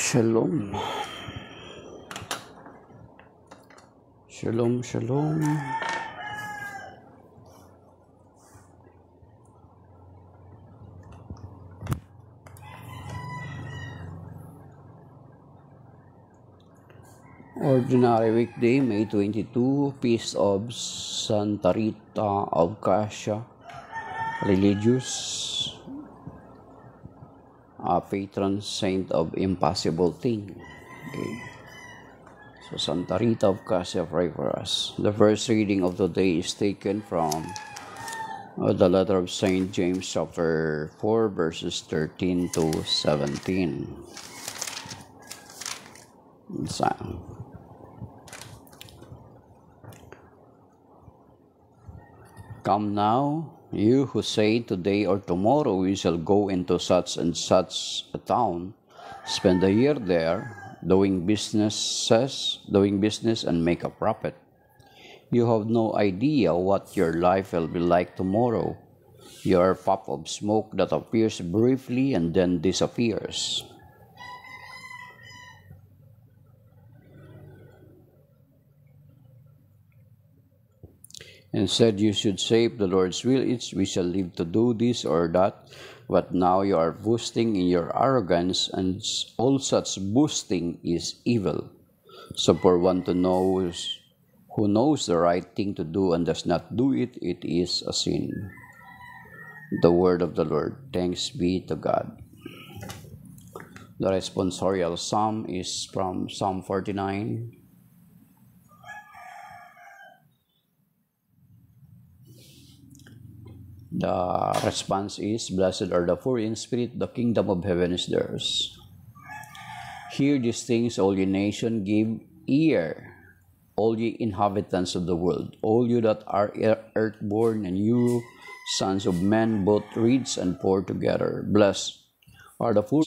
Shalom. Shalom, shalom. Ordinary weekday, May 22, Feast of Santa Rita of Cassia, religious, patron saint of impossible thing. Okay. So Santa Rita of Cassia, pray for us. The first reading of the day is taken from the letter of Saint James, chapter 4, verses 13 to 17. Come now, you who say today or tomorrow we shall go into such and such a town, spend a year there, doing business and make a profit. You have no idea what your life will be like tomorrow. You are a puff of smoke that appears briefly and then disappears. Instead, you should say, if the Lord's will is, we shall live to do this or that. But now you are boasting in your arrogance, and all such boasting is evil. So for one who knows the right thing to do and does not do it, it is a sin. The word of the Lord. Thanks be to God. The responsorial psalm is from Psalm 49. The response is, Blessed are the poor in spirit, the kingdom of heaven is theirs. Hear these things, all ye nations, give ear, all ye inhabitants of the world, all you that are earthborn, and you sons of men, both rich and poor together. Blessed are the poor.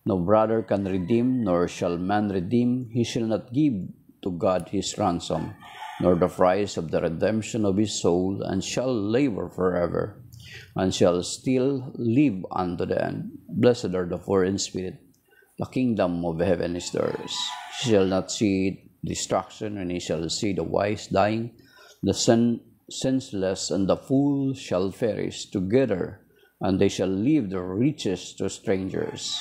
No brother can redeem, nor shall man redeem. He shall not give to God his ransom, nor the price of the redemption of his soul, and shall labor forever, and shall still live unto the end. Blessed are the poor in spirit, the kingdom of heaven is theirs. He shall not see destruction, and he shall see the wise dying. The senseless and the fool shall perish together, and they shall leave the riches to strangers.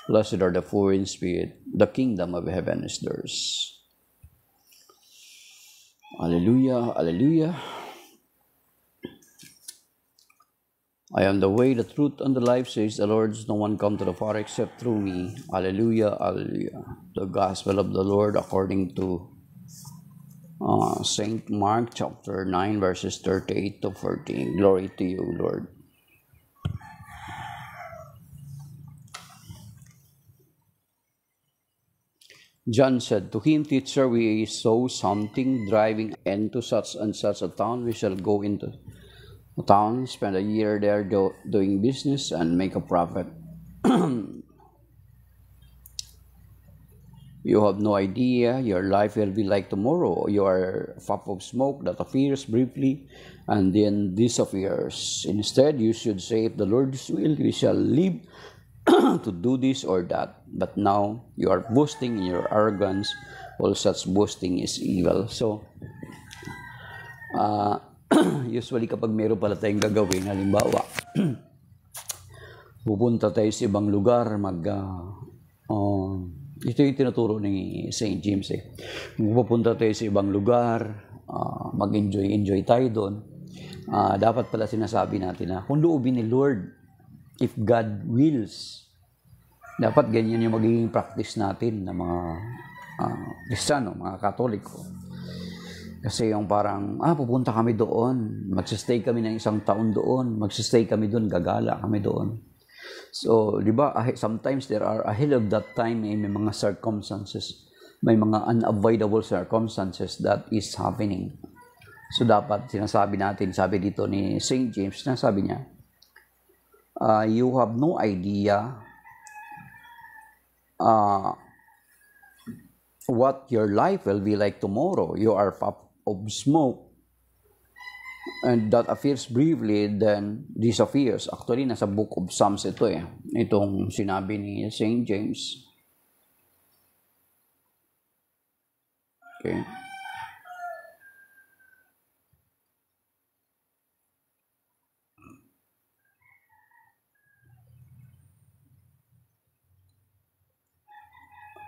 Blessed are the poor in spirit, the kingdom of heaven is theirs. Alleluia, alleluia. I am the way, the truth, and the life, says the Lord. No one come to the Father except through me. Alleluia, alleluia. The Gospel of the Lord according to St. Mark chapter 9, verses 38 to 40. Glory to you, Lord. John said to him, Teacher, we saw something driving into such and such a town. We shall go into a town, spend a year there doing business and make a profit. You have no idea your life will be like tomorrow. You are a puff of smoke that appears briefly and then disappears. Instead, you should say, if the Lord's will, we shall live to do this or that. But now you are boasting in your arrogance. All such boasting is evil. So usually kapag meron pala tayong gagawin, halimbawa pupunta tayo sa ibang lugar, ito yung tinuturo ni St. James pupunta tayo sa ibang lugar, mag-enjoy tayo doon. Dapat pala sinasabi natin na kung loobin ni Lord, if God wills, dapat ganyan yung magiging practice natin ng mga Kristiyano, mga Katoliko. Kasi yung parang, pupunta kami doon, magsistay kami ng isang taon doon, magsistay kami doon, gagala kami doon. So, di ba, sometimes there are ahead of that time, may mga circumstances, may mga unavoidable circumstances that is happening. So, dapat sinasabi natin, sabi dito ni St. James, sinasabi niya, you have no idea what your life will be like tomorrow. You are a puff of smoke, and that appears briefly, then disappears. Actually, nasa Book of Psalms ito itong sinabi ni St. James. Okay.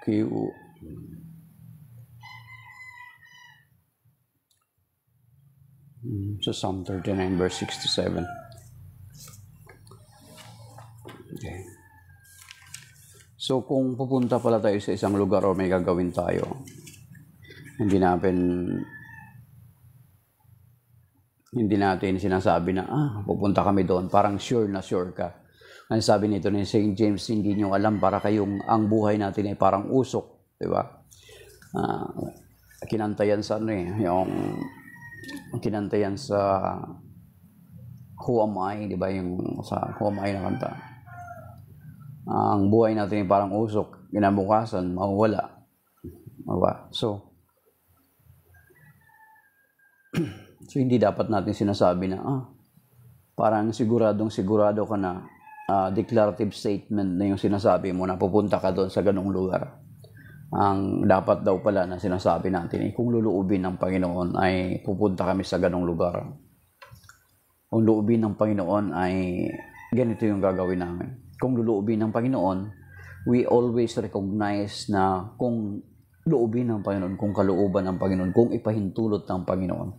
Okay. So Psalm 39 verse 67. Okay. So kung pupunta pala tayo sa isang lugar o may gagawin tayo, hindi natin sinasabi na, pupunta kami doon. Parang sure na sure ka. Ang sabi nito ni St. James, hindi nyo alam, para kayong, ang buhay natin ay parang usok. Di ba? Kinantayan sa kinantayan sa Who Am I, di ba? Yung sa Who Am I na kanta. Ang buhay natin ay parang usok. Kinabukasan, mawawala. Diba? So, hindi dapat natin sinasabi na, parang sigurado ka na, declarative statement na yung sinasabi mo na pupunta ka doon sa ganong lugar. Ang dapat daw pala na sinasabi natin, kung luluubin ng Panginoon ay pupunta kami sa ganong lugar. Kung luluubin ng Panginoon ay ganito yung gagawin namin. Kung luluubin ng Panginoon, we always recognize na kung luubin ng Panginoon, kung kalooban ng Panginoon, kung ipahintulot ng Panginoon.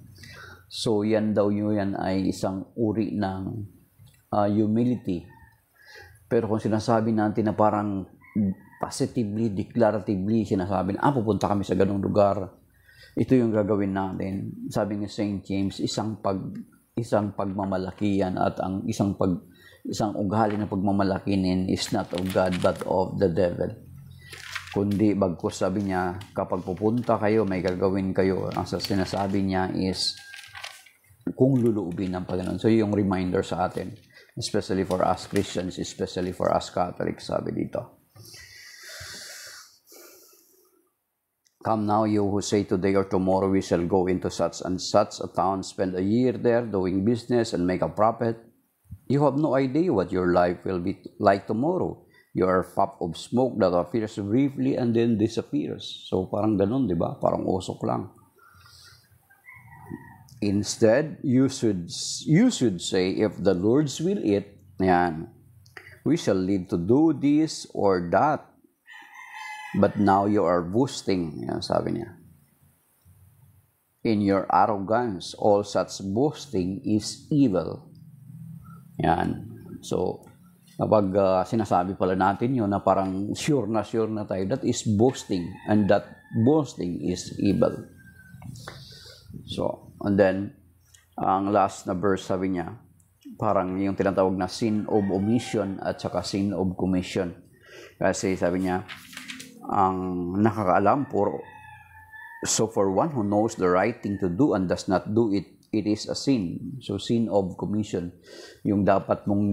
So, yan daw yan ay isang uri ng humility. Pero kung sinasabi natin na parang positively, declaratively, sinasabi na, pupunta kami sa ganung lugar, ito yung gagawin natin. Sabi ni St. James, isang pagmamalaki yan, at ang isang ugali na pagmamalakinin is not of God but of the devil. Kundi bagkus sabi niya, kapag pupunta kayo, may gagawin kayo. Ang sinasabi niya is kung luluubin ng Panginoon. So yung reminder sa atin, especially for us Christians, especially for us Catholics, sabi dito. Come now, you who say today or tomorrow we shall go into such and such a town, spend a year there doing business and make a profit. You have no idea what your life will be like tomorrow. You are a puff of smoke that appears briefly and then disappears. So parang ganun, di ba? Parang usok lang. Instead, you should say, if the Lord's will it, we shall live to do this or that. But now you are boasting, sabi niya. In your arrogance, all such boasting is evil. Yan. So, kapag sinasabi pala natin yun na parang sure na tayo, that is boasting, and that boasting is evil. So, and then, ang last na verse sabi niya, parang yung tinatawag na sin of omission at saka sin of commission. Kasi sabi niya, ang nakakaalam for one who knows the right thing to do and does not do it, it is a sin. So, sin of commission. Yung dapat mong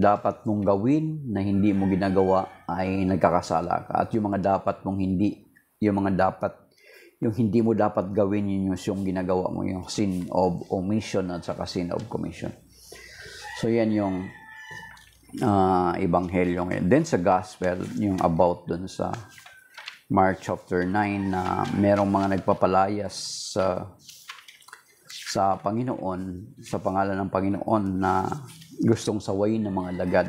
gawin na hindi mo ginagawa ay nagkakasala ka. At yung mga dapat mong yung hindi mo dapat gawin, yun yung ginagawa mo, yung sin of omission at saka sin of commission. So, yan yung ebanghelyo ngayon. Then sa gospel, yung about dun sa Mark chapter 9 na merong mga nagpapalayas sa Panginoon, sa pangalan ng Panginoon na gustong sawayin ng mga lagad.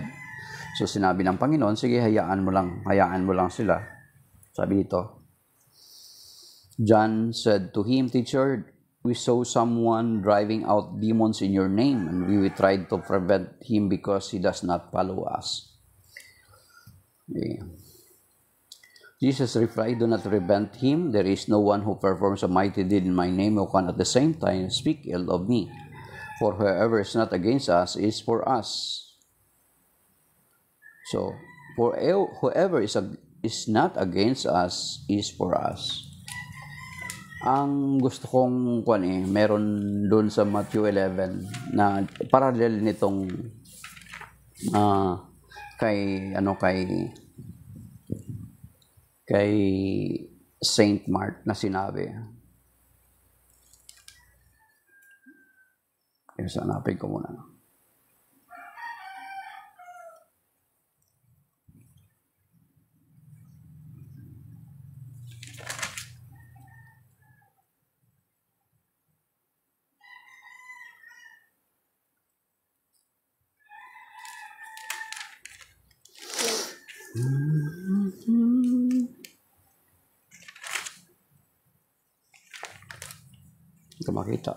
So sinabi ng Panginoon, sige, hayaan mo lang sila. Sabi dito, John said to him, Teacher, we saw someone driving out demons in your name, and we tried to prevent him because he does not follow us. Okay. Jesus replied, do not prevent him. There is no one who performs a mighty deed in my name who can at the same time speak ill of me. For whoever is not against us is for us. So, for whoever is not against us is for us. Ang gusto kong meron doon sa Matthew 11 na parallel nitong kay Saint Mark na sinabi. Kaya hanapin ko muna. Hindi ko makita.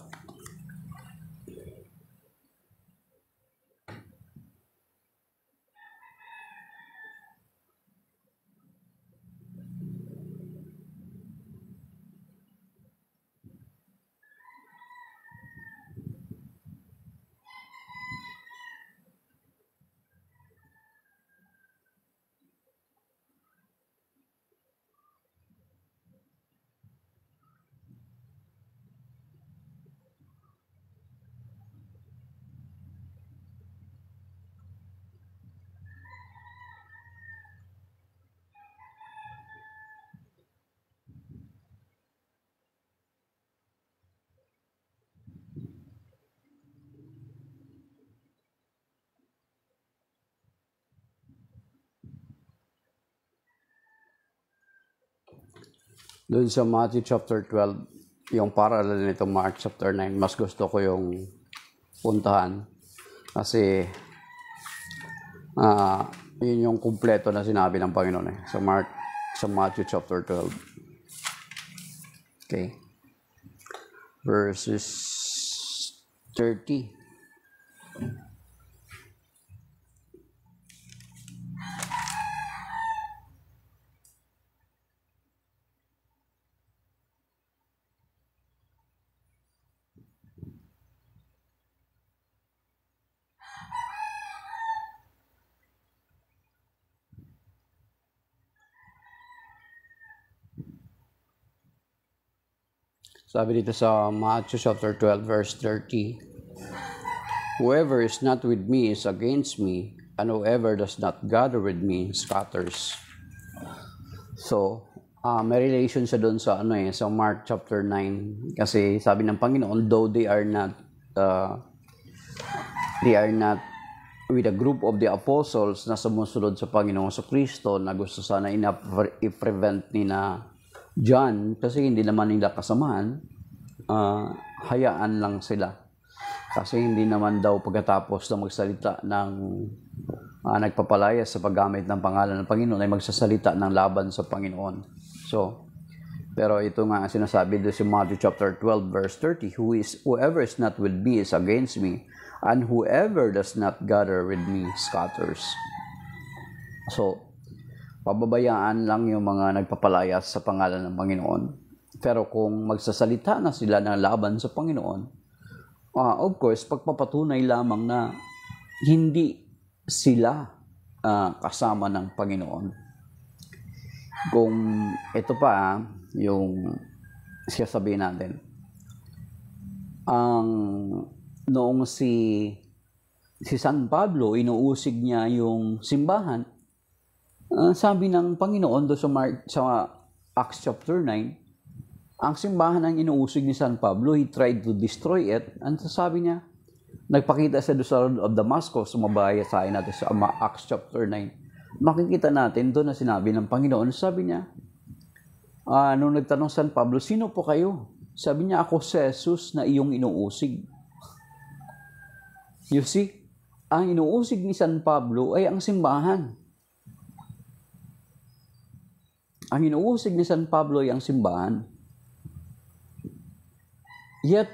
Doon sa Matthew chapter 12, yung parallel nito Mark chapter 9, mas gusto ko yung puntahan. Kasi, yun yung kumpleto na sinabi ng Panginoon sa Matthew chapter 12. Okay. Verses 30. Sabi dito sa Matthew chapter 12 verse 30, "Whoever is not with me is against me, and whoever does not gather with me scatters." So, may relation siya doon sa sa Mark chapter 9, kasi sabi ng Panginoon, though they are not with a group of the apostles na sumusunod sa Panginoong Kristo na gusto sana i-prevent ni na John, kasi hindi naman nila kasamahan, hayaan lang sila. Kasi hindi naman daw pagkatapos na magsalita ng nagpapalayas sa paggamit ng pangalan ng Panginoon ay magsasalita ng laban sa Panginoon. So, pero ito nga sinasabi doon sa Matthew chapter 12 verse 30, "Whoever is not with me is against me, and whoever does not gather with me scatters." So, pababayaan lang yung mga nagpapalayas sa pangalan ng Panginoon. Pero kung magsasalita na sila ng laban sa Panginoon, of course, pagpapatunay lamang na hindi sila kasama ng Panginoon. Kung ito pa, yung sasabihin natin, noong si San Pablo, inuusig niya yung simbahan, sabi ng Panginoon doon sa Acts chapter 9, ang simbahan ang inuusig ni San Pablo, he tried to destroy it. And sabi niya, nagpakita siya doon sa road of Damascus, sumabaya sa akin natin sa Acts chapter 9. Makikita natin doon na sinabi ng Panginoon, sabi niya, nung nagtanong San Pablo, "Sino po kayo?" Sabi niya, "Ako si Jesus na iyong inuusig." You see, ang inuusig ni San Pablo ay ang simbahan. Ang inuusig ni San Pablo ay ang simbahan. Yet,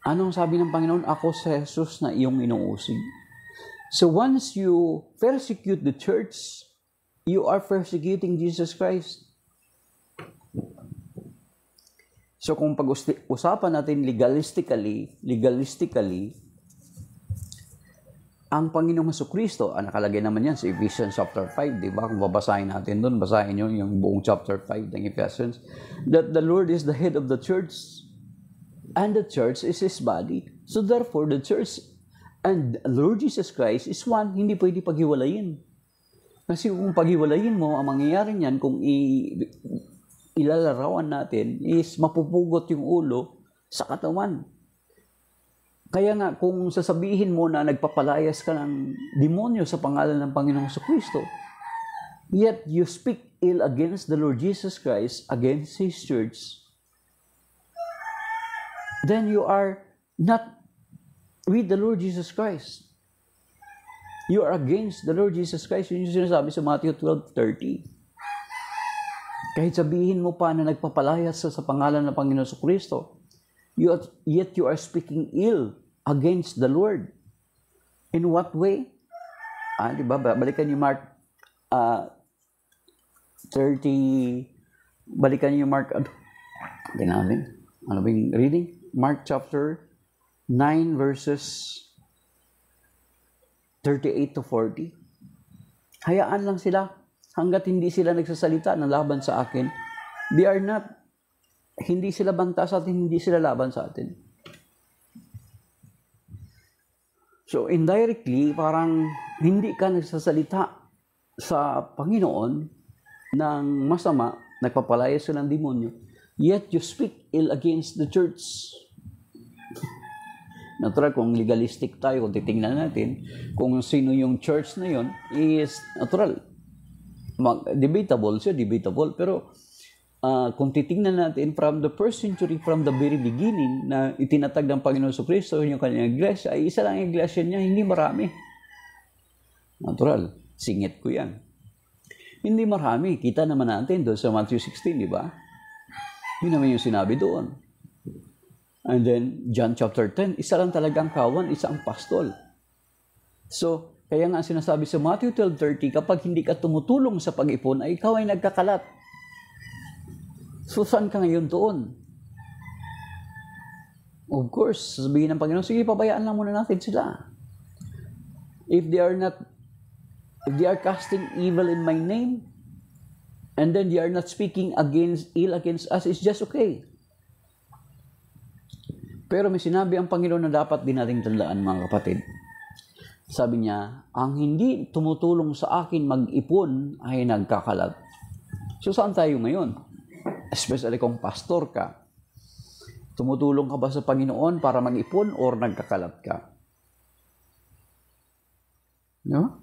anong sabi ng Panginoon? "Ako si Jesus na iyong inuusig." So once you persecute the church, you are persecuting Jesus Christ. So kung pag-usapan natin legalistically, ang Panginoong Jesucristo, nakalagay naman yan sa Ephesians chapter 5, di ba? Kung babasahin natin doon, basahin nyo yung buong chapter 5 ng Ephesians, that the Lord is the head of the church, and the church is His body. So therefore, the church and Lord Jesus Christ is one, hindi pwede paghiwalayin. Kasi kung paghiwalayin mo, ang mangyayari niyan, kung ilalarawan natin, is mapupugot yung ulo sa katawan. Kaya nga, kung sasabihin mo na nagpapalayas ka ng demonyo sa pangalan ng Panginoong Jesucristo, yet you speak ill against the Lord Jesus Christ, against His church, then you are not with the Lord Jesus Christ. You are against the Lord Jesus Christ. Yun yung sinasabi sa Matthew 12:30. Kahit sabihin mo pa na nagpapalayas sa pangalan ng Panginoon Kristo, yet you are speaking ill against the Lord. In what way? Diba? Balikan niyo Mark 30, balikan niyo Mark, ano ba yung reading? Mark chapter 9 verses 38 to 40. Hayaan lang sila hanggat hindi sila nagsasalita ng laban sa akin. Hindi sila banta sa atin, hindi sila laban sa atin. So indirectly, parang hindi ka nagsasalita sa Panginoon ng masama, nagpapalaya sila ng demonyo, yet you speak ill against the church. Natural, kung legalistic tayo, kung titingnan natin, kung sino yung church na yon, is natural. Debatable siya, debatable. Pero kung titingnan natin from the first century, from the very beginning, na itinatag ng Panginoon Kristo, yung kanyang iglesia, ay isa lang ang iglesia niya, hindi marami. Natural, singit ko yan. Hindi marami. Kita naman natin doon sa Matthew 16, di ba? Yun naman yung sinabi doon. And then, John chapter 10, isa lang talagang kawan, isa ang pastol. So, kaya nga sinasabi sa Matthew 12:30, kapag hindi ka tumutulong sa pag-ipon, ay ikaw ay nagkakalat. So, saan ka ngayon doon? Of course, sabihin ng Panginoon, sige, pabayaan lang muna natin sila. If they are casting evil in my name, and then they are not speaking ill against us, it's just okay. Pero may sinabi ang Panginoon na dapat din nating tandaan, mga kapatid. Sabi niya, ang hindi tumutulong sa akin mag-ipon ay nagkakalat. So saan tayo ngayon? Especially kung pastor ka. Tumutulong ka ba sa Panginoon para mag-ipon or nagkakalat ka? No?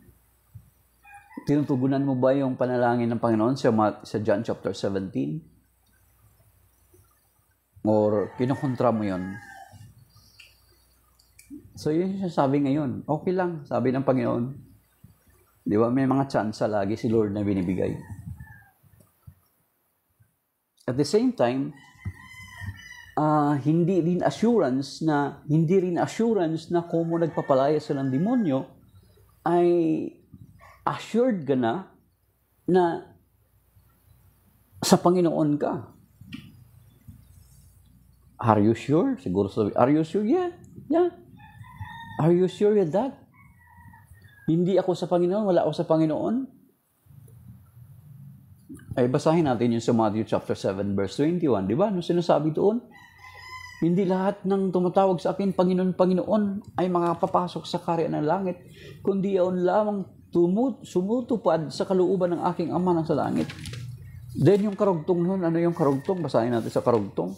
Tinutugunan mo ba yung panalangin ng Panginoon sa John chapter 17? Or kinukontra mo yun? So yun yung sabi ngayon. Okay lang, sabi ng Panginoon. Di ba? May mga chance lagi si Lord na binibigay. At the same time, hindi rin assurance na kung mo nagpapalaya sa ng demonyo, ay assured ka na sa Panginoon ka. Are you sure? Siguro sabi, are you sure? Yeah. Are you sure with that? Hindi ako sa Panginoon, wala ako sa Panginoon? Ay, basahin natin yung sa Matthew chapter 7 verse 21. Di ba? Ano sinasabi doon? Hindi lahat ng tumatawag sa akin, Panginoon, Panginoon, ay makapapasok sa karya ng langit, kundi yaon lamang sumutupad sa kalooban ng aking Ama ng sa langit. Then yung karugtong nun, ano yung karugtong? Basahin natin sa karugtong.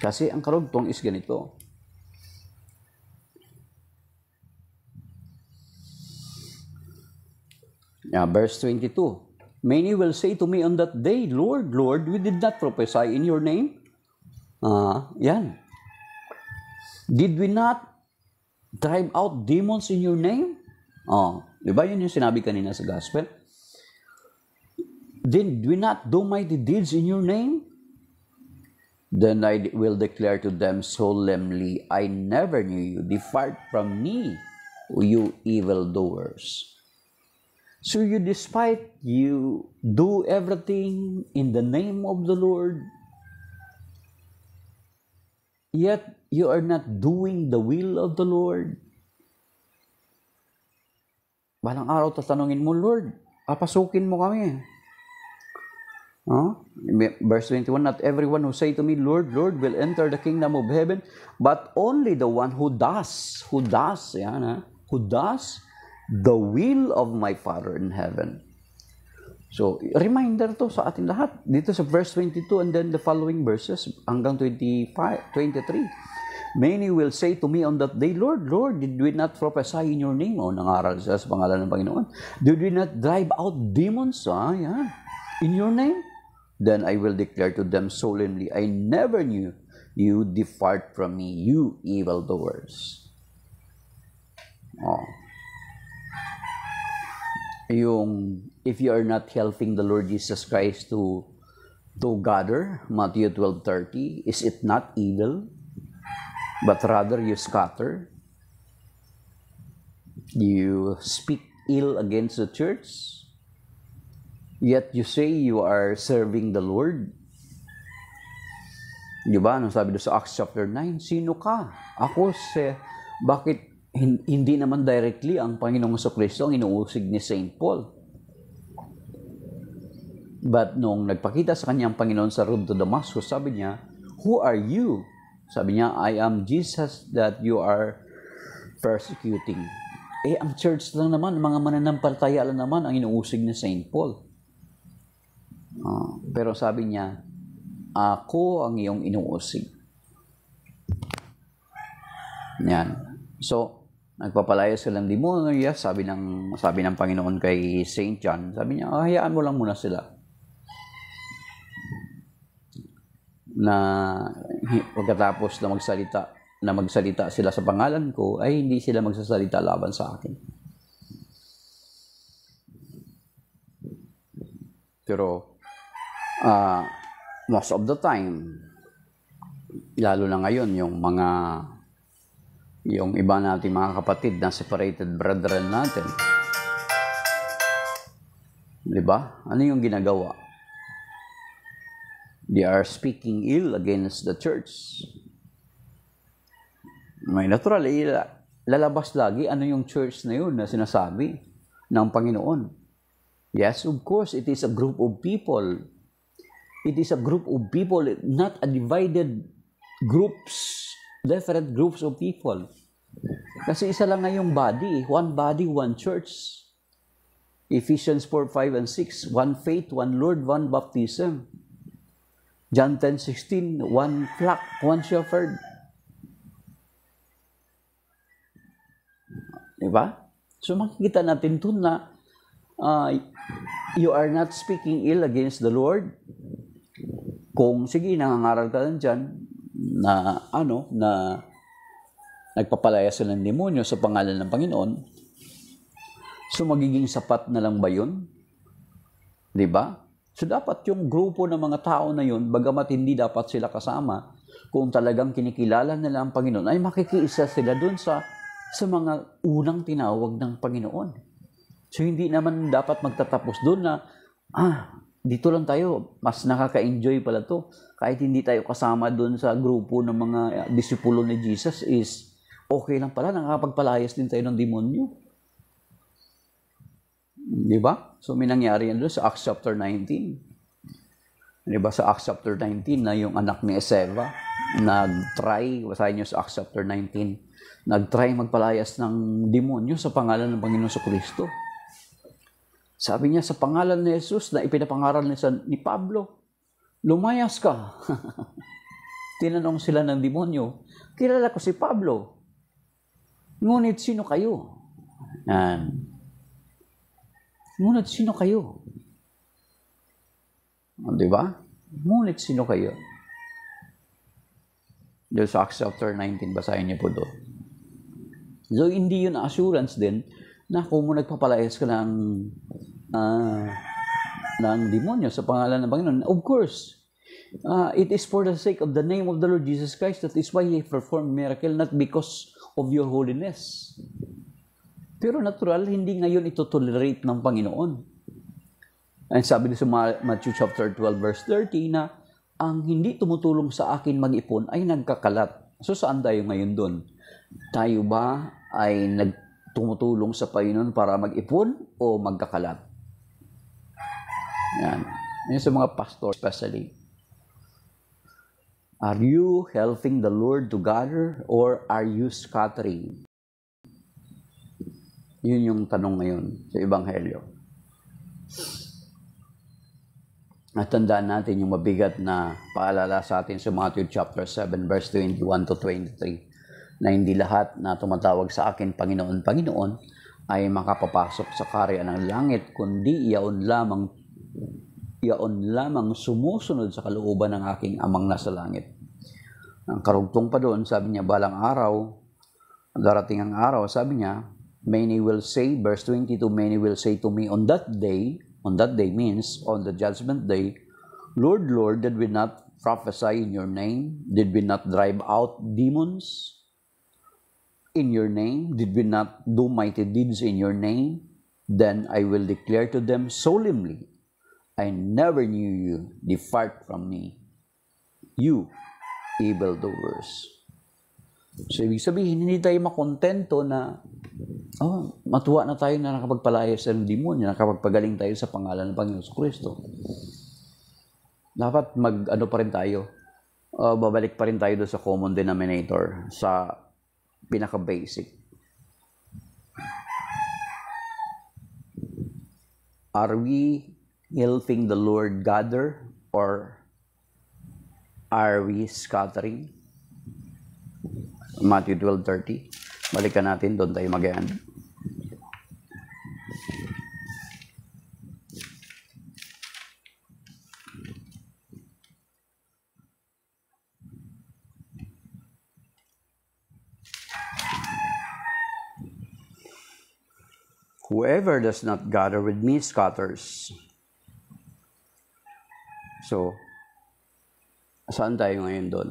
Kasi ang karugtong is ganito. Verse 22. Many will say to me on that day, Lord, Lord, we did not prophesy in your name. Yan. Did we not drive out demons in your name? Di ba yun yung sinabi kanina sa gospel? Did we not do mighty deeds in your name? Then I will declare to them solemnly, I never knew you. Depart from me, you evildoers. So despite you do everything in the name of the Lord, yet you are not doing the will of the Lord. Balang araw tatanungin mo, Lord, papasukin mo kami. Verse 21, not everyone who say to me, Lord, Lord, will enter the kingdom of heaven, but only the one who does the will of my Father in heaven. So, reminder to sa atin lahat. Dito sa verse 22 and then the following verses hanggang 23. Many will say to me on that day, Lord, Lord, did we not prophesy in your name? Nangaral siya sa pangalan ng Panginoon. Did we not drive out demons? In your name? Then I will declare to them solemnly, I never knew you. Depart from me, you evildoers. yung if you are not helping the Lord Jesus Christ to gather, Matthew 12:30, is it not evil, but rather you scatter? You speak ill against the church, yet you say you are serving the Lord. Di ba? Anong sabi doon sa Acts chapter 9? Sino ka? Ako, bakit hindi naman directly ang Panginoong Jesucristo ang inuusig ni St. Paul? But nung nagpakita sa kanya ang Panginoon sa road to Damascus, sabi niya, who are you? Sabi niya, I am Jesus that you are persecuting. Ang church lang naman, mga mananampalataya lang naman ang inuusig ni St. Paul. Pero sabi niya, ako ang iyong inuusig. Yan. So, nagpapalaya silang demonyo. Sabi ng Panginoon kay St. John, sabi niya, hayaan mo lang muna sila. Na pagkatapos na magsalita sila sa pangalan ko, ay hindi sila magsasalita laban sa akin. Pero, most of the time, lalo na ngayon, yung iba nating mga kapatid na separated brethren natin. Di ba? Ano yung ginagawa? They are speaking ill against the church. May natural, lalabas lagi ano yung church na yun na sinasabi ng Panginoon. Yes, of course, it is a group of people. It is a group of people, not a divided groups, different groups of people. Kasi isa lang na yung body, one church. Ephesians 4:5 and 6, one faith, one Lord, one baptism. John 10:16, one flock, one shepherd. Diba? So makikita natin dun na you are not speaking ill against the Lord. Kung sige, nangangaral ka lang dyan na nagpapalaya sila ng demonyo sa pangalan ng Panginoon, so magiging sapat na lang ba yun? Diba? So dapat yung grupo ng mga tao na yun, bagamat hindi dapat sila kasama, kung talagang kinikilala nila ang Panginoon, ay makikiisa sila dun sa mga unang tinawag ng Panginoon. So hindi naman dapat magtatapos dun na, dito lang tayo, mas nakaka-enjoy pala to. Kahit hindi tayo kasama dun sa grupo ng mga disipulo ni Jesus is okay lang pala, nakakapagpalayas din tayo ng demonyo. Di ba? So may nangyari yan doon sa Acts chapter 19. Di ba sa Acts chapter 19 na yung anak ni Eseva nag-try, basahin nyo sa Acts chapter 19, nag-try magpalayas ng demonyo sa pangalan ng Panginoon Jesucristo. Sabi niya, sa pangalan ni Jesus na ipinapangaral ni Pablo, lumayas ka. Tinanong sila ng demonyo, kilala ko si Pablo. Ngunit sino kayo? Ngunit sino kayo? Di ba? Ngunit sino kayo? Doon sa Acts chapter 19, basahin niyo po doon. So, hindi yun assurance din na kung mo nagpapalayas ka ng demonyo sa pangalan ng Panginoon. Of course, it is for the sake of the name of the Lord Jesus Christ. That is why He performed miracle, not because of your holiness. Pero natural, hindi ngayon ito tolerate ng Panginoon. And sabi sa Matthew chapter 12 verse 30 na ang hindi tumutulong sa akin mag-ipon ay nagkakalat. So saan tayo ngayon doon? Tayo ba ay tumutulong sa Panginoon para mag-ipon o magkakalat? Yan. Yan sa mga pastor especially. Are you helping the Lord to gather or are you scattering? Yun yung tanong ngayon sa Ebanghelyo. At tandaan natin yung mabigat na paalala sa atin sa Matthew chapter 7 verse 21 to 23 na hindi lahat na tumatawag sa akin Panginoon, Panginoon ay makapapasok sa karya ng langit, kundi iyaon lamang sumusunod sa kalooban ng aking amang nasa langit. Ang karugtong pa doon, sabi niya, balang araw, darating ang araw, sabi niya, Many will say, verse 22, many will say to me on that day means on the judgment day, Lord, Lord, did we not prophesy in your name? Did we not drive out demons in your name? Did we not do mighty deeds in your name? Then I will declare to them solemnly, I never knew you. Depart from me, you evildoers. So, ibig sabihin, hindi tayo makontento na matuwa na tayo na nakapagpalaya sa demonyo, nakapagpagaling tayo sa pangalan ng Panginoon Kristo. Dapat pa rin tayo, babalik pa rin tayo doon sa common denominator, sa pinaka-basic. Are we helping the Lord gather or are we scattering? Matthew 12:30. Balikan natin, doon tayo mag-end. Whoever does not gather with me scatters. So, saan tayo ngayon doon?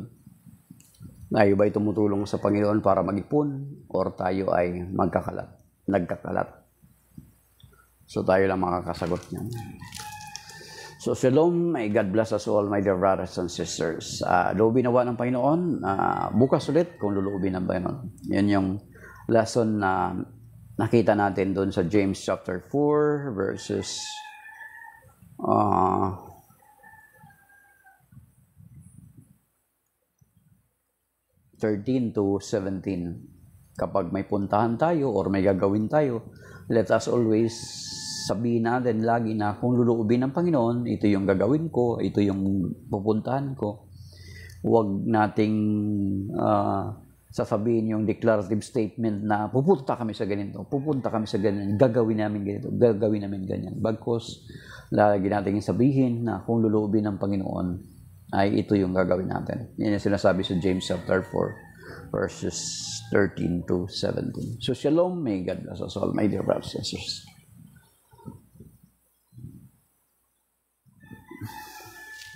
Tayo ba'y tumutulong sa Panginoon para mag-ipon? Or tayo ay nagkakalat? So, tayo lang makakasagot niyan. So, shalom. May God bless us all, my dear brothers and sisters. Loobin nawa ng Panginoon. Bukas ulit kung luluobin ng Panginoon. Yan yung lesson na nakita natin doon sa James chapter 4 verses 13 to 17. Kapag may puntahan tayo or may gagawin tayo, let us always sabihin natin lagi na kung luluubin ng Panginoon, ito yung gagawin ko, ito yung pupuntahan ko. Huwag nating sasabihin yung declarative statement na pupunta kami sa ganito, pupunta kami sa ganyan, gagawin namin ganito, gagawin namin ganyan. Bagkus, lagi natin sabihin na kung luluubin ng Panginoon, ay ito yung gagawin natin. Yan yung sinasabi sa James chapter 4, verses 13 to 17. So, shalom, may God bless us all, my dear brothers and sisters.